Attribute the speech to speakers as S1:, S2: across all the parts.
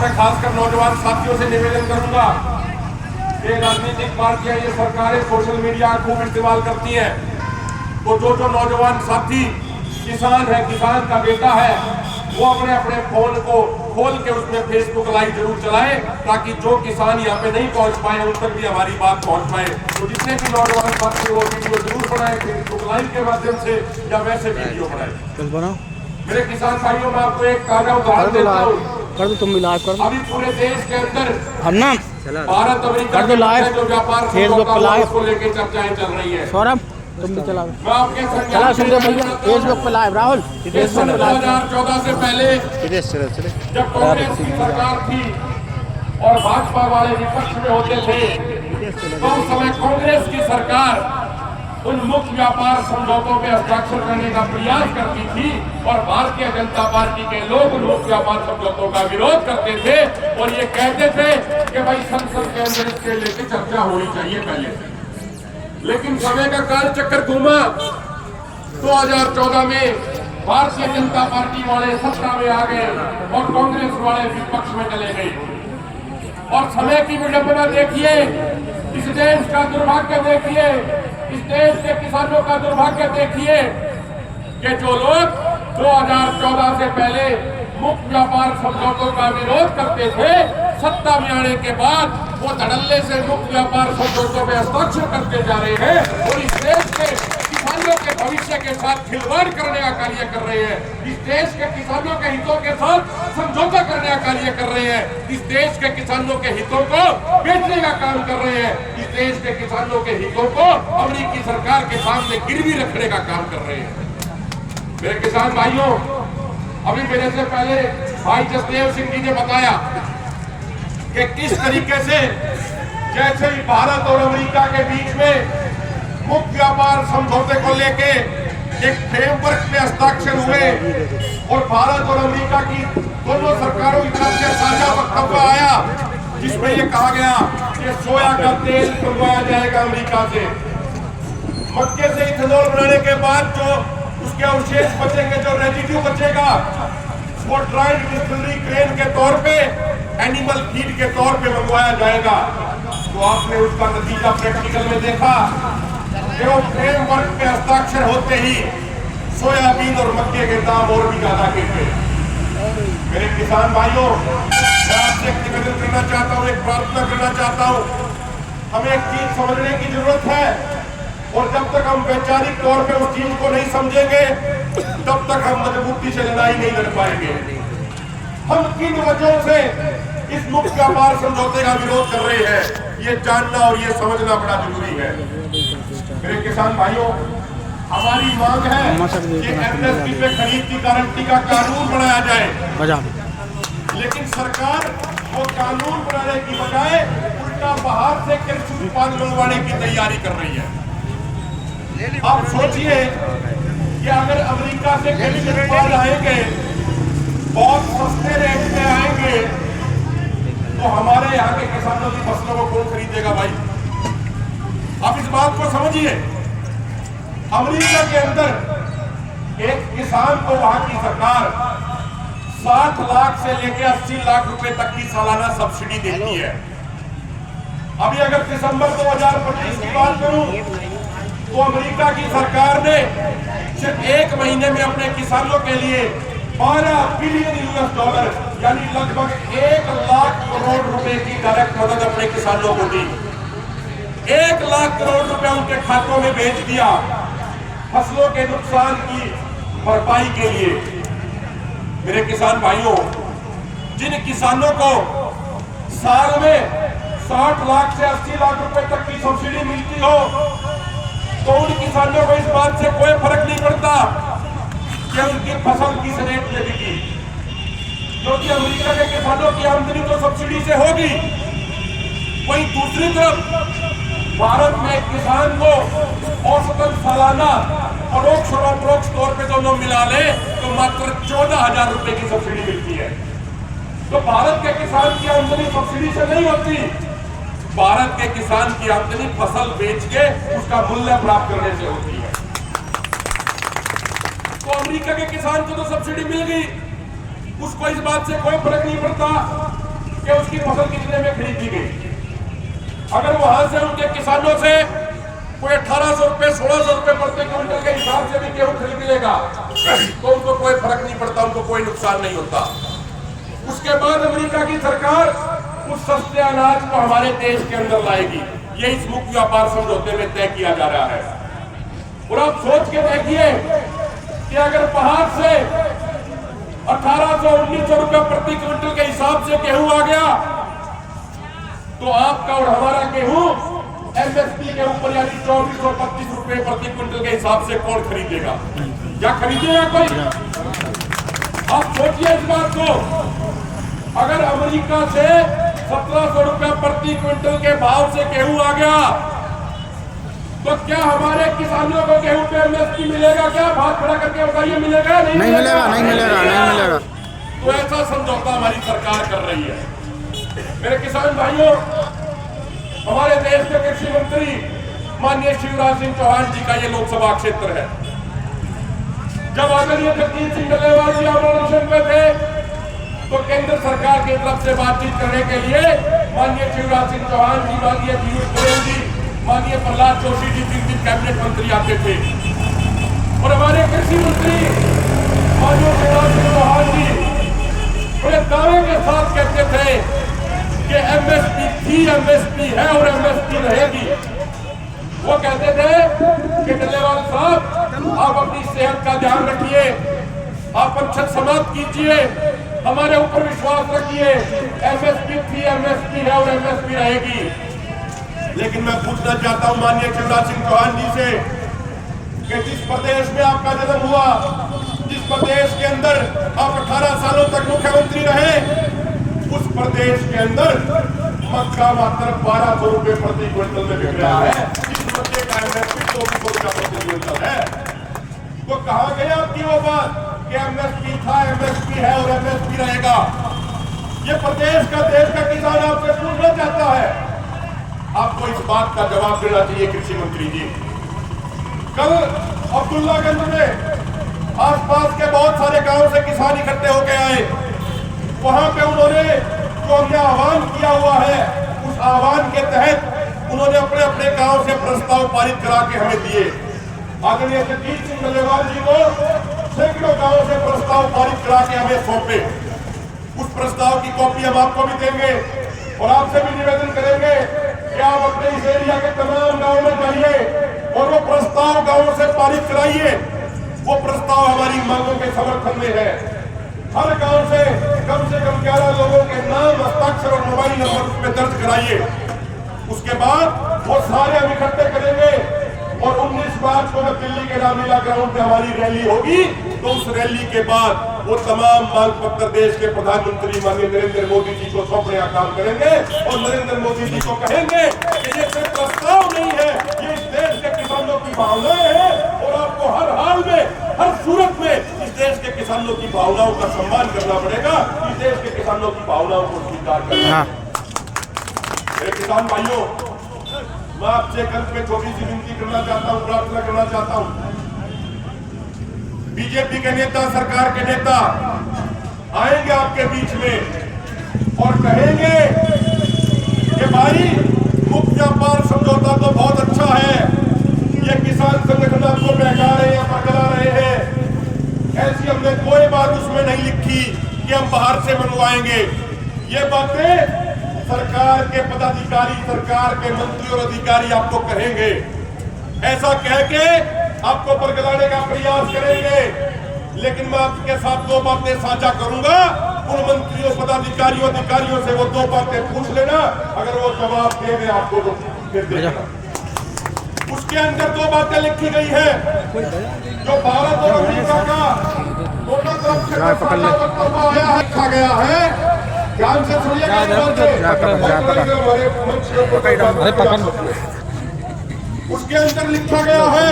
S1: मैं खासकर नौजवान साथियों से निवेदन करूंगा कि राजनीतिक पार्टियां, ये सरकारें सोशल मीडिया का खूब इस्तेमाल करती हैं, तो जो नौजवान साथी किसान है, किसान का बेटा है, वो अपने अपने फोन को खोल के उसमें फेसबुक लाइव जरूर चलाए, ताकि जो किसान यहाँ पे नहीं पहुंच पाए उन तक भी हमारी बात पहुंच पाए। तो जितने भी नौजवान साथी वो वीडियो जरूर बनाए, फेसबुक लाइव के माध्यम से या वैसे वीडियो बनाए। मेरे किसान भाइयों, मैं आपको एक ताजा उदाहरण देता हूँ।
S2: कर दो, तुम भी लाइव कर दो।
S1: अभी पूरे देश के अंदर
S2: हम ना
S1: भारत अमेरिका
S2: कर दो लाइव,
S1: जो व्यापार
S2: फेसबुक पे लाइव
S1: को लेकर चर्चाएं चल रही है।
S2: सौरभ तुम भी चलाओ,
S1: मैं आपके
S2: चला सुनते भैया फेसबुक पे लाइव। राहुल
S1: 2014 से पहले जब कांग्रेस की सरकार थी और भाजपा वाले विपक्ष में होते थे, तो उस समय कांग्रेस की सरकार उन मुक्त व्यापार समझौतों पे हस्ताक्षर करने का प्रयास करती थी और भारतीय जनता पार्टी के लोग उन मुक्त व्यापार समझौतों का विरोध करते थे और ये कहते थे कि भाई संसद के अंदर इसके लेकर चर्चा होनी चाहिए पहले से। लेकिन समय का काल चक्कर घूमा, 2014 में भारतीय जनता पार्टी वाले सत्ता में आ गए और कांग्रेस वाले विपक्ष में चले गए। और समय की विडंबना देखिए, इस देश का दुर्भाग्य देखिए, इस देश के किसानों का दुर्भाग्य देखिए कि जो लोग 2014 से पहले मुक्त व्यापार समझौतों का विरोध करते थे, सत्ता में आने के बाद वो धड़ल्ले से मुक्त व्यापार समझौतों में हस्ताक्षर करते जा रहे हैं और इस देश के किसानों के भविष्य के साथ खिलवाड़ करने का कार्य कर रहे हैं। इस देश के किसानों के हितों के साथ समझौता करने का कार्य कर रहे हैं। इस देश के किसानों के हितों को बेचने का काम कर रहे हैं। इस देश के किसानों के हितों को अमेरिकी सरकार के सामने गिरवी रखने का काम कर रहे हैं। मेरे किसान भाइयों, अभी मेरे से पहले भाई जसदेव सिंह जी ने बताया कि किस तरीके से जैसे ही भारत और अमेरिका के बीच में मुक्त व्यापार समझौते को लेके एक फ्रेमवर्क में हस्ताक्षर हुए और भारत और अमेरिका की दोनों सरकारों की तरफ से साझा वक्तव्य आया, जिसमें ये कहा गया कि सोया का तेल मंगवाया जाएगा अमेरिका से। मक्के से इथेनॉल बनाने के बाद जो उसके अवशेष बचेंगे, जो रेजिड्यू बचेगा, वो ड्राइड डिस्टिलरी ग्रेन के तौर पे, एनिमल फीड के तौर पे मंगवाया जाएगा। तो आपने उसका नतीजा प्रैक्टिकल में देखा कि वो फ्रेमवर्क पे हस्ताक्षर होते ही सोयाबीन और मक्के के दाम और भी ज्यादा गिर गए। मेरे किसान भाइयों, मैं आपसे एक निवेदन करना चाहता हूँ, एक प्रार्थना करना चाहता हूँ। हमें एक चीज समझने की जरूरत है और जब तक हम वैचारिक तौर पे उस चीज को नहीं समझेंगे, तब तक हम मजबूती से लड़ाई नहीं लड़ पाएंगे। हम किन वजहों से इस मुक्त व्यापार समझौते का विरोध कर रहे हैं, ये जानना और ये समझना बड़ा जरूरी है। मेरे किसान भाइयों, हमारी मांग है कि एमएसपी पे खरीद की गारंटी का कानून बनाया जाए, लेकिन सरकार वो कानून बनाने की बजाय उल्टा बाहर से कृषि उत्पाद मंगवाने की तैयारी कर रही है। आप सोचिए कि अगर अमेरिका से कृषि उत्पाद आएंगे, बहुत सस्ते रेट में आएंगे, तो हमारे यहाँ के किसानों की फसलों को कौन खरीदेगा भाई? आप इस बात को समझिए। अमेरिका के अंदर एक किसान को वहां की सरकार 60 लाख से लेकर 80 लाख रुपए तक की सालाना सब्सिडी देती है। अभी अगर दिसंबर 2025 की बात करूं, तो अमेरिका की सरकार ने सिर्फ एक महीने में अपने किसानों के लिए 12 बिलियन US डॉलर यानी लगभग 1 लाख करोड़ रुपए की डायरेक्ट मदद अपने किसानों को दी। 1 लाख करोड़ रुपए उनके खातों में भेज दिया फसलों के नुकसान की भरपाई के लिए। मेरे किसान भाइयों, जिन किसानों को साल में 60 लाख से 80 लाख रुपए तक की सब्सिडी मिलती हो, तो उन किसानों को इस बात से कोई फर्क नहीं पड़ता कि उनकी फसल किस रेट में बिकी, क्योंकि अमेरिका के किसानों की आमदनी तो सब्सिडी से होगी। वहीं दूसरी तरफ भारत में किसान को औसतन सालाना परोक्ष और अपरोक्ष तौर पे दोनों मिला ले तो मात्र 14,000 रुपए की सब्सिडी मिलती है। तो भारत के किसान की आमदनी सब्सिडी से नहीं होती, भारत के किसान की आमदनी फसल बेच के उसका मूल्य प्राप्त करने से होती है। तो अमेरिका के किसान को तो सब्सिडी मिल गई, उसको इस बात से कोई फर्क नहीं पड़ता कि उसकी फसल कितने में खरीदी गई। अगर वहां से उनके किसानों से कोई 1800 रुपए 1600 रुपए प्रति क्विंटल के हिसाब से भी गेहूं खरीद लेगा तो उनको कोई फर्क नहीं पड़ता, उनको कोई नुकसान नहीं होता। उसके बाद अमेरिका की सरकार उस सस्ते अनाज को हमारे देश के अंदर लाएगी, ये इस मुक्त व्यापार समझौते में तय किया जा रहा है। और आप सोच के देखिए कि अगर बाहर से 1800-1900 रुपए प्रति क्विंटल के हिसाब से गेहूं आ गया तो आपका और हमारा गेहूं एमएसपी के ऊपर यानी 2425 रुपए प्रति क्विंटल के हिसाब से कौन खरीदेगा? क्या खरीदेगा कोई? आप सोचिए इस बात को। अगर अमेरिका से 1700 रुपए प्रति क्विंटल के भाव से गेहूं आ गया तो क्या हमारे किसानों को गेहूं पे एमएसपी मिलेगा? क्या भाव खड़ा करके बताइए, मिलेगा? नहीं मिलेगा, नहीं मिलेगा, नहीं मिलेगा। तो ऐसा समझौता हमारी सरकार कर रही है। मेरे किसान भाइयों, हमारे देश के कृषि मंत्री माननीय शिवराज सिंह चौहान जी का ये लोकसभा क्षेत्र है। जब आदरणीय जगदीश सिंह डल्लेवाल जी आमरण पे थे तो केंद्र सरकार की तरफ से बातचीत करने के लिए माननीय शिवराज सिंह चौहान जी, माननीय पीयूष गोयल जी, माननीय प्रहलाद जोशी जी 3 कैबिनेट मंत्री आते थे। और हमारे कृषि मंत्री माननीय शिवराज सिंह चौहान जी बड़े दावे के साथ कहते थे कि एमएसपी थी, एमएसपी है और एमएसपी रहेगी। वो कहते थे कि डल्लेवाल साहब आप अपनी सेहत का ध्यान रखिए, आप अनशन समाप्त कीजिए, हमारे ऊपर विश्वास रखिए, एमएसपी थी, एमएसपी है और एमएसपी रहेगी। लेकिन मैं पूछना चाहता हूं माननीय शिवराज सिंह चौहान जी से कि जिस प्रदेश में आपका जन्म हुआ, जिस प्रदेश के अंदर आप 18 सालों तक मुख्यमंत्री रहे, उस प्रदेश के अंदर मक्का मात्र 1200 रुपए प्रति क्विंटल में बिक रहा है। इस मक्के का एमएसपी 2400 रुपया प्रति क्विंटल है। तो कहां गई आपकी वो बात कि एमएसपी था, एमएसपी है और एमएसपी रहेगा? ये प्रदेश का, देश का किसान आपसे पूछना चाहता है। आपको इस बात का जवाब देना चाहिए कृषि मंत्री जी। कल अब्दुल्लागंज में आसपास के बहुत सारे गांव से किसान इकट्ठे होकर आए। वहां पे उन्होंने जो हमने आह्वान किया हुआ है, उस आह्वान के तहत उन्होंने अपने अपने गांव से प्रस्ताव पारित करा के हमें दिए। आदरणीय जगदीश सिंह डल्लेवाल जी को सैकड़ों गांवों से प्रस्ताव पारित करा के हमें सौंपे। उस प्रस्ताव की कॉपी हम आपको भी देंगे और आपसे भी निवेदन करेंगे कि आप अपने इस एरिया के तमाम गाँव में जाइए और वो प्रस्ताव गाँवों से पारित कराइए। वो प्रस्ताव हमारी मांगों के समर्थन में है। हर गांव से कम 11 लोगों के नाम, हस्ताक्षर और मोबाइल नंबर उसमें दर्ज कराइए। उसके बाद वो सारे हम इकट्ठे करेंगे और 19 मार्च को जब दिल्ली के रामलीला ग्राउंड पे हमारी रैली होगी तो उस रैली के बाद वो तमाम मांग पत्र देश के प्रधानमंत्री माननीय नरेंद्र मोदी जी को सौंपने का काम करेंगे और नरेंद्र मोदी जी को कहेंगे कि ये सिर्फ प्रस्ताव नहीं है, ये इस देश के किसानों की भावनाएं हैं और आपको हर हाल में, हर सूरत में इस देश के किसानों की भावनाओं का सम्मान करना पड़ेगा, इस देश के किसानों की भावनाओं को स्वीकार करना। मेरे किसान भाइयों, मैं आपसे कल पे छोटी सी विनती करना चाहता हूँ, प्रार्थना करना चाहता हूँ। बीजेपी के नेता, सरकार के नेता आएंगे आपके बीच में और कहेंगे कि भाई मुक्त व्यापार समझौता तो बहुत अच्छा है, ये किसान संगठन आपको बहका रहे हैं, पकड़ा रहे हैं, ऐसी हमने कोई बात उसमें नहीं लिखी कि हम बाहर से मंगवाएंगे। ये बातें सरकार के पदाधिकारी, सरकार के मंत्री और अधिकारी आपको कहेंगे। ऐसा कह के आपको बरगलाने का प्रयास करेंगे। लेकिन मैं आपके साथ 2 बातें साझा करूंगा। उन मंत्रियों, पदाधिकारियों, अधिकारियों से वो 2 बातें पूछ लेना, अगर वो जवाब दे दे आपको तो फिर देना। उसके अंदर 2 बातें लिखी गई है जो भारत और अमेरिका का दोनों तरफ से लिखा गया है। ध्यान से सुनिएगा। उसके अंदर लिखा गया है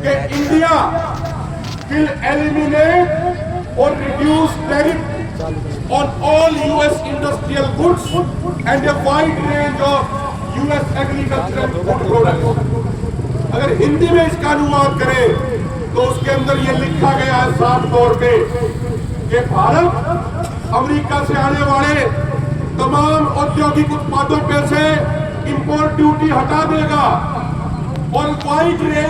S1: कि India will eliminate or reduce tariff on all US industrial goods and a wide range of US agricultural food products। अगर हिंदी में इसका अनुवाद करें तो उसके अंदर ये लिखा गया है साफ तौर पे कि भारत अमेरिका से आने वाले तमाम औद्योगिक उत्पादों पे से इंपोर्ट ड्यूटी हटा देगा और वाइड रेंज